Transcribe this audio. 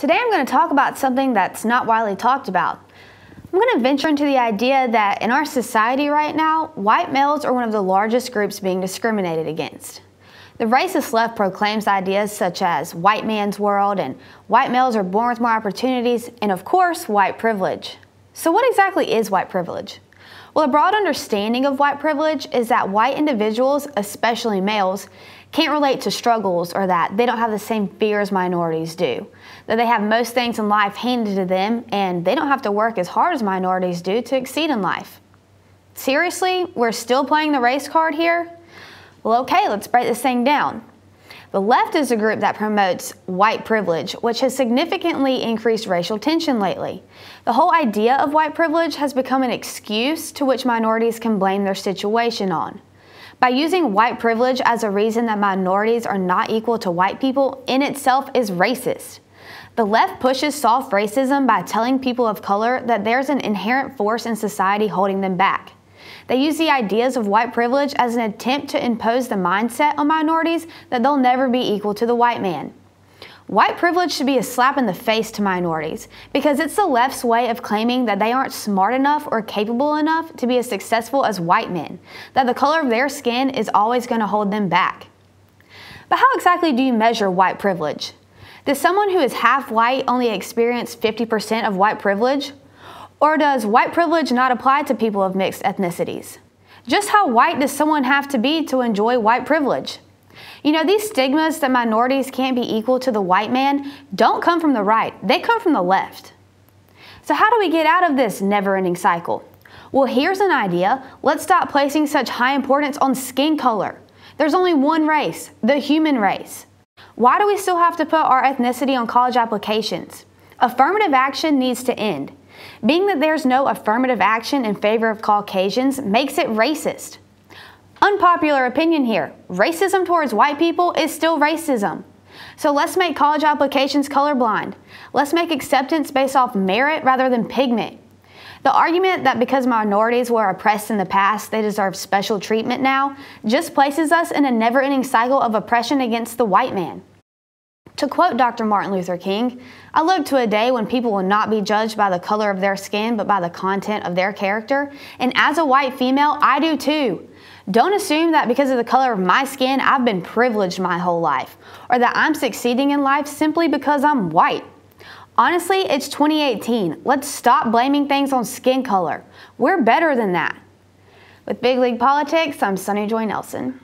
Today I'm going to talk about something that's not widely talked about. I'm going to venture into the idea that in our society right now, white males are one of the largest groups being discriminated against. The racist left proclaims ideas such as white man's world and white males are born with more opportunities and, of course, white privilege. So what exactly is white privilege? Well, a broad understanding of white privilege is that white individuals, especially males, can't relate to struggles or that they don't have the same fears minorities do, that they have most things in life handed to them and they don't have to work as hard as minorities do to exceed in life. Seriously, we're still playing the race card here? Well, okay, let's break this thing down. The left is a group that promotes white privilege, which has significantly increased racial tension lately. The whole idea of white privilege has become an excuse to which minorities can blame their situation on. By using white privilege as a reason that minorities are not equal to white people in itself is racist. The left pushes soft racism by telling people of color that there's an inherent force in society holding them back. They use the ideas of white privilege as an attempt to impose the mindset on minorities that they'll never be equal to the white man. White privilege should be a slap in the face to minorities because it's the left's way of claiming that they aren't smart enough or capable enough to be as successful as white men, that the color of their skin is always going to hold them back. But how exactly do you measure white privilege? Does someone who is half white only experience 50% of white privilege? Or does white privilege not apply to people of mixed ethnicities? Just how white does someone have to be to enjoy white privilege? You know, these stigmas that minorities can't be equal to the white man don't come from the right, they come from the left. So how do we get out of this never-ending cycle? Well, here's an idea. Let's stop placing such high importance on skin color. There's only one race, the human race. Why do we still have to put our ethnicity on college applications? Affirmative action needs to end. Being that there's no affirmative action in favor of Caucasians makes it racist. Unpopular opinion here, racism towards white people is still racism. So let's make college applications colorblind. Let's make acceptance based off merit rather than pigment. The argument that because minorities were oppressed in the past, they deserve special treatment now, just places us in a never-ending cycle of oppression against the white man. To quote Dr. Martin Luther King, "I look to a day when people will not be judged by the color of their skin, but by the content of their character. And as a white female, I do too. Don't assume that because of the color of my skin, I've been privileged my whole life, or that I'm succeeding in life simply because I'm white. Honestly, it's 2018. Let's stop blaming things on skin color. We're better than that." With Big League Politics, I'm Sonny Nelson.